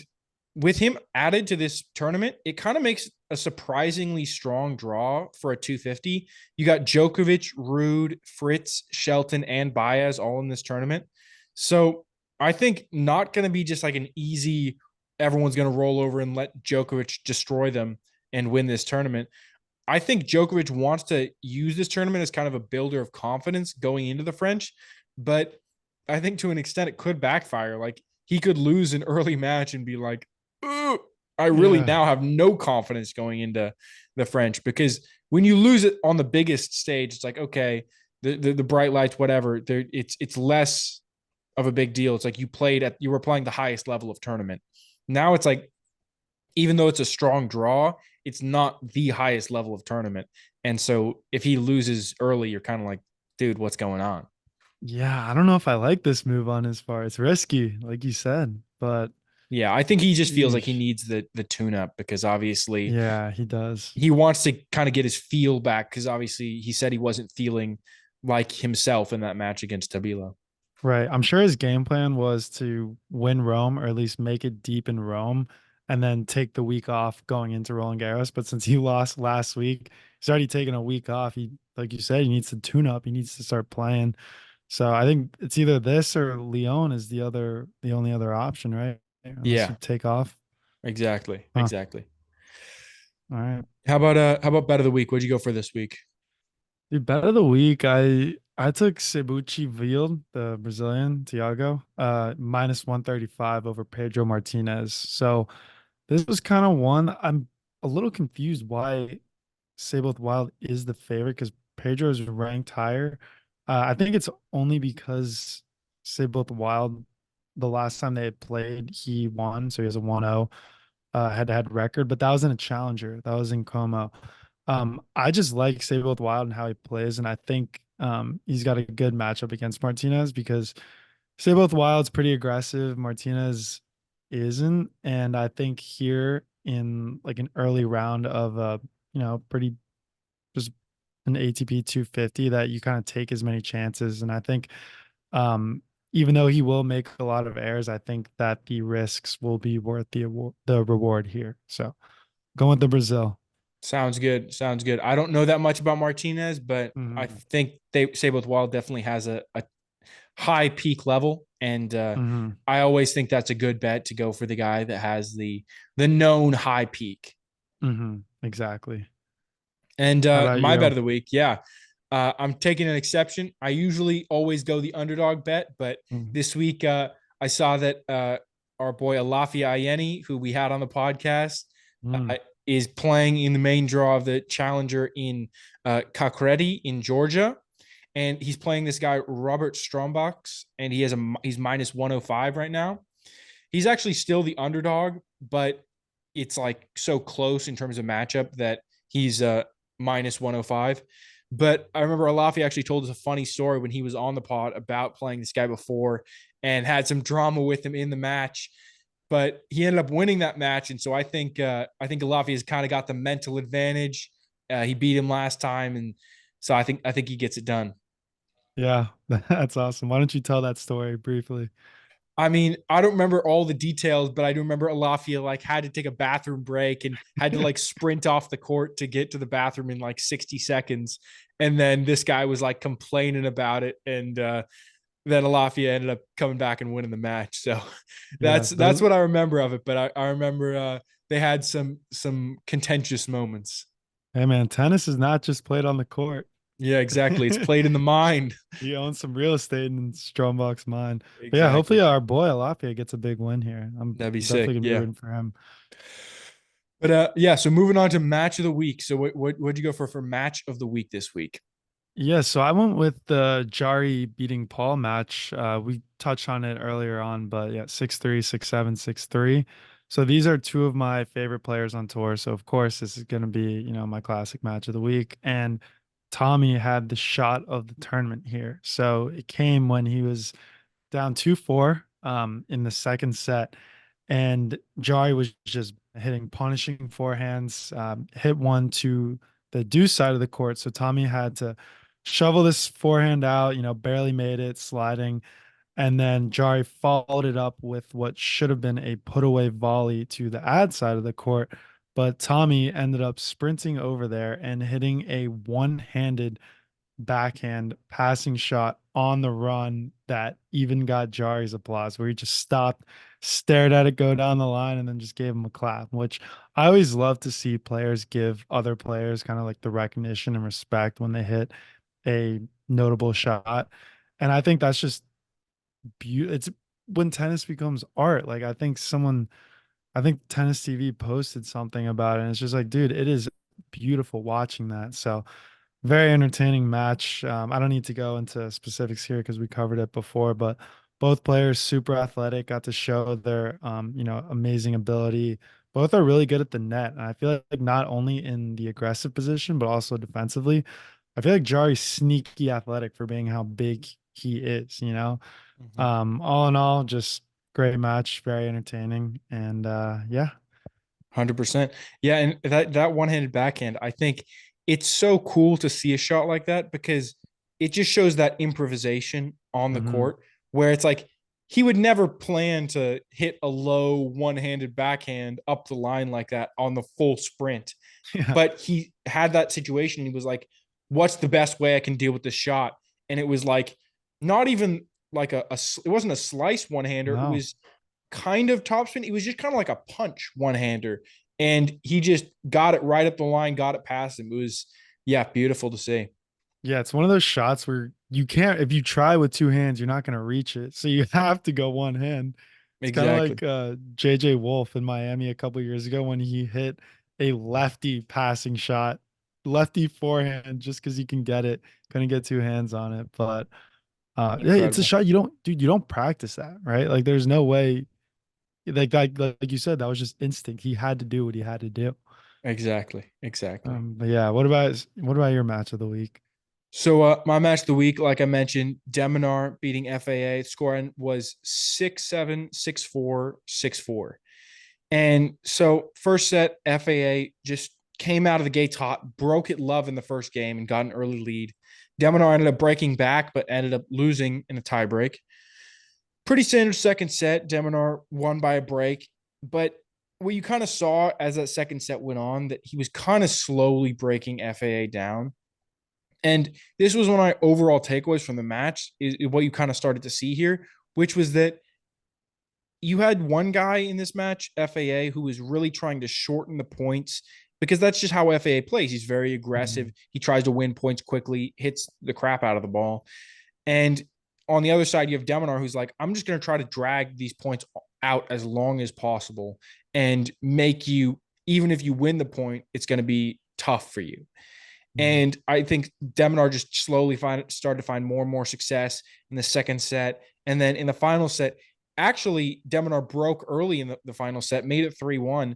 with him added to this tournament, it kind of makes a surprisingly strong draw for a 250. You got Djokovic, Rude, Fritz, Shelton, and Baez all in this tournament. So I think not going to be just like an easy, everyone's going to roll over and let Djokovic destroy them and win this tournament. I think Djokovic wants to use this tournament as kind of a builder of confidence going into the French, but I think to an extent it could backfire. Like he could lose an early match and be like, "Ooh, I really Yeah. now have no confidence going into the French," because when you lose it on the biggest stage, it's like, okay, the bright lights, whatever, it's less of a big deal. It's like you were playing the highest level of tournament. Now it's like, even though it's a strong draw, it's not the highest level of tournament. And so if he loses early, you're kind of like, dude, what's going on? Yeah, I don't know if I like this move on his part. It's risky, like you said, but Yeah, I think he just feels like he yeesh. needs the tune up because obviously Yeah, he does. he wants to kind of get his feel back because obviously he said he wasn't feeling like himself in that match against Tabila. Right. I'm sure his game plan was to win Rome or at least make it deep in Rome and then take the week off going into Roland Garros. But since he lost last week, he's already taken a week off. He, like you said, he needs to tune up. He needs to start playing. So I think it's either this or Lyon is the only other option, right? Unless Yeah, you take off. exactly. Huh. Exactly. All right. How about bet of the week? What'd you go for this week? Dude, bet of the week, I took Cebuchi Wild, the Brazilian, Thiago, minus 135 over Pedro Martinez. So this was kind of one I'm a little confused why Sable Wild is the favorite because Pedro is ranked higher. I think it's only because Sable Wild, the last time they had played, he won, so he has a 1-0 head-to-head record, but that was in a challenger. That was in Como. I just like Sable Wild and how he plays, and I think he's got a good matchup against Martinez because Sable Wild's pretty aggressive. Martinez isn't, and I think here in like an early round of a pretty just an ATP 250 that you kind of take as many chances, and I think um even though he will make a lot of errors, I think that the risks will be worth the reward here. So going with the Brazil. Sounds good. Sounds good. I don't know that much about Martinez, but I Hmm. think they say both Wild definitely has a high peak level. And Hmm. I always think that's a good bet to go for the guy that has the known high peak. Hmm. Exactly. And How about my bet you? of the week, yeah. I'm taking an exception. I usually always go the underdog bet, but Mhm. this week I saw that our boy Alafi Ayeni, who we had on the podcast, Mm. uh, is playing in the main draw of the Challenger in Kakredi in Georgia, and he's playing this guy Robert Strombachs, and he's minus 105 right now. He's actually still the underdog, but it's like so close in terms of matchup that he's minus 105. But I remember Alafi actually told us a funny story when he was on the pod about playing this guy before and had some drama with him in the match. But he ended up winning that match, and so I think Alafi has kind of got the mental advantage. He beat him last time, and so I think he gets it done. Yeah, that's awesome. Why don't you tell that story briefly? I mean, I don't remember all the details, but I do remember Alafia like had to take a bathroom break and had to like sprint off the court to get to the bathroom in like 60 seconds. And then this guy was like complaining about it. And then Alafia ended up coming back and winning the match. So Yeah, that's what I remember of it. But I remember they had some contentious moments. hey man, tennis is not just played on the court. Yeah, exactly. It's played in the mind. He owns some real estate in Strombock's mind. But yeah, hopefully Exactly. our boy Alafia gets a big win here. I'm That'd be definitely sick. gonna be Yeah. rooting for him. But yeah, so moving on to match of the week. So what'd you go for match of the week this week? Yeah, so I went with the Jari beating Paul match. We touched on it earlier on, but yeah, 6-3, 6-7, 6-3. So these are two of my favorite players on tour. So of course, this is going to be, my classic match of the week. And Tommy had the shot of the tournament here. So it came when he was down 2-4 in the second set. And Jari was just hitting punishing forehands, hit one to the deuce side of the court. So Tommy had to shovel this forehand out, barely made it, sliding. And then Jari followed it up with what should have been a put away volley to the ad side of the court. but Tommy ended up sprinting over there and hitting a one-handed backhand passing shot on the run that even got Jari's applause, where he just stopped, stared at it go down the line, and then just gave him a clap, which I always love to see players give other players kind of like the recognition and respect when they hit a notable shot. And I think that's just beautiful. It's when tennis becomes art. Like I think Tennis TV posted something about it, and it's just like, dude, it is beautiful watching that. So very entertaining match. I don't need to go into specifics here because we covered it before, but both players super athletic, got to show their amazing ability. Both are really good at the net, and I feel like not only in the aggressive position but also defensively. I feel like Jari's sneaky athletic for being how big he is. Mhm. All in all, just great match, very entertaining, and yeah. 100%. Yeah, and that one-handed backhand, I think it's so cool to see a shot like that because it just shows that improvisation on the Hmm. court where it's like he would never plan to hit a low one-handed backhand up the line like that on the full sprint. Yeah. But he had that situation. He was like, what's the best way I can deal with this shot? And it was like not even like it wasn't a slice one-hander. It No. was kind of topspin. It was just kind of like a punch one-hander. And he just got it right up the line, got it past him. It was, yeah, beautiful to see. Yeah, it's one of those shots where you can't, if you try with two hands, you're not going to reach it. So you have to go one hand. It's kind of Exactly. like JJ Wolf in Miami a couple years ago when he hit a lefty passing shot, lefty forehand, just because he can get it. Couldn't get two hands on it. But yeah, it's a Incredible. shot you don't practice that, right? Like there's no way, like you said, that was just instinct. He had to do what he had to do. Exactly. Exactly. But yeah, what about your match of the week? So my match of the week, like I mentioned, Deminar beating FAA. Scoring was 6-7, 6-4, 6-4. And so first set, FAA just came out of the gates hot, broke it love in the first game and got an early lead. Deminar ended up breaking back, but ended up losing in a tiebreak. Pretty standard second set. Deminar won by a break. But what you kind of saw as that second set went on, that he was kind of slowly breaking FAA down. And this was one of my overall takeaways from the match, is what you kind of started to see here, which was that you had one guy in this match, FAA, who was really trying to shorten the points because that's just how FAA plays. He's very aggressive. Mhm. He tries to win points quickly, hits the crap out of the ball. And on the other side, you have Deminar, who's like, I'm just going to try to drag these points out as long as possible and make you, even if you win the point, it's going to be tough for you. Mhm. And I think Deminar just slowly started to find more and more success in the second set. And then in the final set, actually, Deminar broke early in the final set, made it 3-1.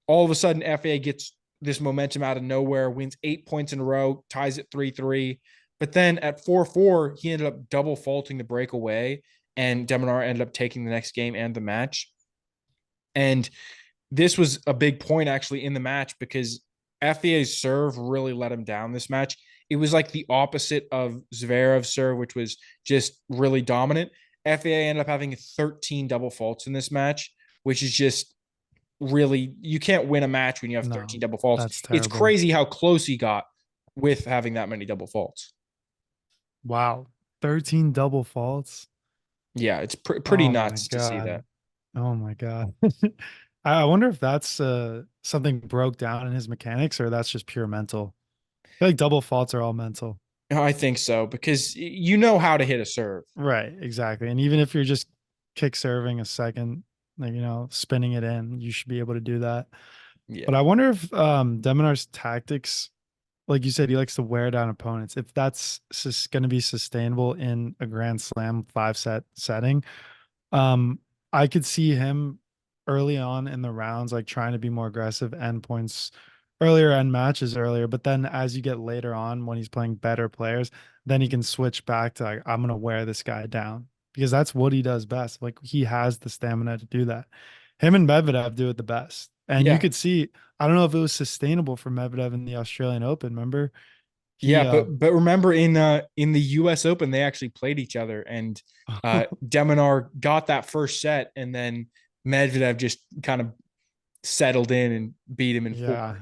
All of a sudden, FA gets this momentum out of nowhere, wins 8 points in a row, ties it 3-3. But then at 4-4, he ended up double faulting the breakaway, and Deminar ended up taking the next game and the match. And this was a big point actually in the match because FAA's serve really let him down this match. It was like the opposite of Zverev's serve, which was just really dominant. FAA ended up having 13 double faults in this match, which is just really, you can't win a match when you have 13 No, double faults. that's It's terrible. crazy how close he got with having that many double faults. Wow. 13 double faults. Yeah, it's pretty Oh my nuts to see God. that. Oh my God. I wonder if that's something broke down in his mechanics or that's just pure mental. I feel like double faults are all mental. I think so because you know how to hit a serve. Right, exactly. And even if you're just kick serving a second, like spinning it in, you should be able to do that. But Yeah. I wonder if Deminar's tactics, like you said, he likes to wear down opponents. If that's going to be sustainable in a Grand Slam 5 set setting, um, I could see him early on in the rounds, like trying to be more aggressive, end points earlier, end matches earlier. But then as you get later on, when he's playing better players, then he can switch back to like, I'm gonna wear this guy down because that's what he does best. Like he has the stamina to do that. Him and Medvedev do it the best. And you Yeah. could see, I don't know if it was sustainable for Medvedev in the Australian Open. Remember, he Yeah, but remember in the US Open they actually played each other and Deminar got that first set and then Medvedev just kind of settled in and beat him in four. Yeah.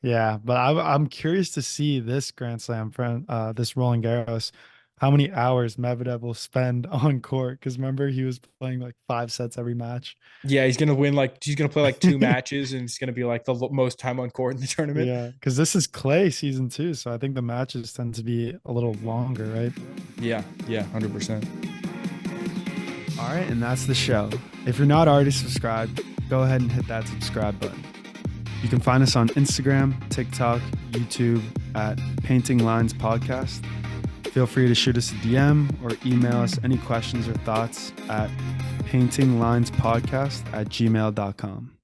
Yeah, but I'm curious to see this Grand Slam from this Roland Garros, how many hours Medvedev will spend on court. Because remember, he was playing like 5 sets every match. Yeah, he's gonna play like 2 matches, and it's gonna be like the most time on court in the tournament. Yeah, because this is clay season 2, so I think the matches tend to be a little longer, right? Yeah, 100%. All right, and that's the show. If you're not already subscribed, go ahead and hit that subscribe button. You can find us on Instagram, TikTok, YouTube at Painting Lines Podcast. Feel free to shoot us a DM or email us any questions or thoughts at paintinglinespodcast@gmail.com.